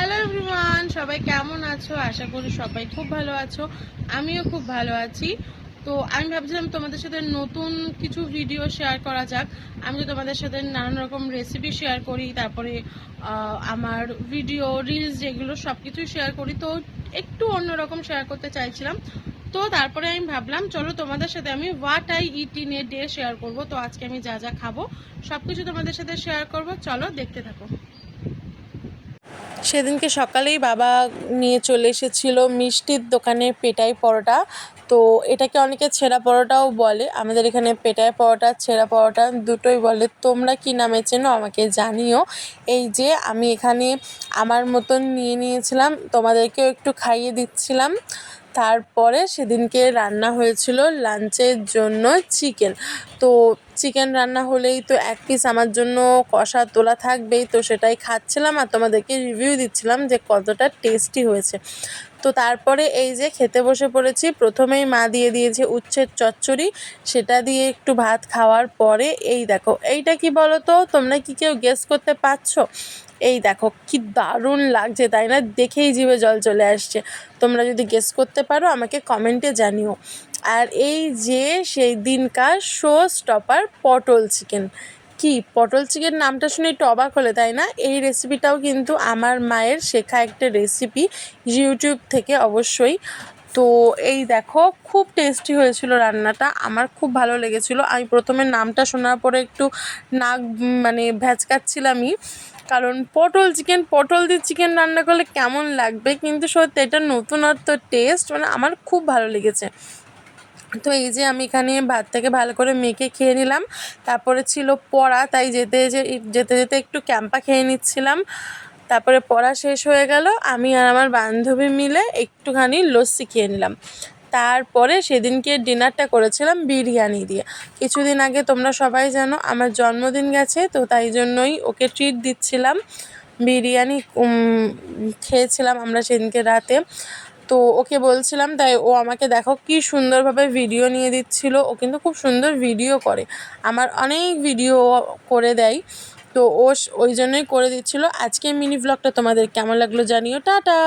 Hello everyone, সবাই কেমন আছো? আশা করি সবাই খুব ভালো আছো। আমিও খুব ভালো আছি। তো আমি ভাবছিলাম তোমাদের সাথে নতুন কিছু ভিডিও শেয়ার করা যাক। আমি তো তোমাদের সাথে নানান রকম রেসিপি শেয়ার করি, তারপরে আমার ভিডিও রিলস যেগুলো সব কিছুই শেয়ার করি। তো একটু অন্যরকম শেয়ার করতে চাইছিলাম। তো তারপরে আমি ভাবলাম চলো তোমাদের সাথে আমি what I it in a day share করব। তো আজকে আমি যা যা খাবো সব কিছু তোমাদের সাথে শেয়ার করব। চলো দেখতে থাকো। সেদিনকে সকালেই বাবা নিয়ে চলে এসেছিল মিষ্টির দোকানে পেটাই পরোটা। তো এটাকে অনেকে ছেঁড়া পরোটাও বলে, আমাদের এখানে পেটাই পরোটা ছেঁড়া পরোটা দুটোই বলে। তোমরা কি নামে চেনো আমাকে জানিও। এই যে আমি এখানে আমার মতন নিয়ে নিয়েছিলাম, তোমাদেরকেও একটু খাইয়ে দিচ্ছিলাম। তারপরে সেদিনকে রান্না হয়েছিল লাঞ্চের জন্য চিকেন। তো চিকেন রান্না হলেই তো এক পিস আমার জন্য কষা তোলা থাকবেই, তো সেটাই খাচ্ছিলাম আর তোমাদেরকে রিভিউ দিচ্ছিলাম যে কতটা টেস্টি হয়েছে। তো তারপরে এই যে খেতে বসে পড়েছি। প্রথমেই মা দিয়ে দিয়েছে উচ্ছের চচ্চড়ি, সেটা দিয়ে একটু ভাত খাওয়ার পরে এই দেখো, এইটা কি বলো তো, তোমরা কি কেউ গেস করতে পারছো? এই দেখো কি দারুণ লাগছে, তাই না? দেখেই জিভে জল চলে আসছে। তোমরা যদি গেস করতে পারো আমাকে কমেন্টে জানিও। আর এই যে সেই দিনকার শো স্টপার পটল চিকেন। কি পটল চিকেন নামটা শুনে একটু অবাক হলে, তাই না? এই রেসিপিটাও কিন্তু আমার মায়ের শেখা একটা রেসিপি, ইউটিউব থেকে অবশ্যই। তো এই দেখো খুব টেস্টি হয়েছিল রান্নাটা, আমার খুব ভালো লেগেছিলো। আমি প্রথমে নামটা শোনার পরে একটু নাক ভ্যাচকাচ্ছিলামই, কারণ পটল দিয়ে চিকেন রান্না করলে কেমন লাগবে, কিন্তু সত্যি এটা নতুনত্ব টেস্ট, আমার খুব ভালো লেগেছে। তো এই যে আমি এখানে ভাতটাকে ভালো করে মেখে খেয়ে নিলাম। তারপরে ছিল পড়া, তাই যেতে যেতে একটু ক্যাম্পা খেয়ে নিচ্ছিলাম। তারপরে পড়া শেষ হয়ে গেল, আমি আর আমার বান্ধবী মিলে একটুখানি লস্যি খেয়ে নিলাম। তারপরে সেদিনকে ডিনারটা করেছিলাম বিরিয়ানি দিয়ে। কিছুদিন আগে তোমরা সবাই জানো আমার জন্মদিন গেছে, তো তাই জন্যই ওকে ট্রিট দিচ্ছিলাম। বিরিয়ানি খেয়েছিলাম আমরা সেদিনকে রাতে। তো ওকে বলছিলাম, তাই ও আমাকে দেখো কি সুন্দরভাবে ভিডিও নিয়ে দিচ্ছিল। ও কিন্তু খুব সুন্দর ভিডিও করে, আমার অনেক ভিডিও করে দেয়। তো ওই জন্যই করে দিচ্ছিল। আজকে মিনি ব্লগটা তোমাদের কেমন লাগলো জানিও। টাটা।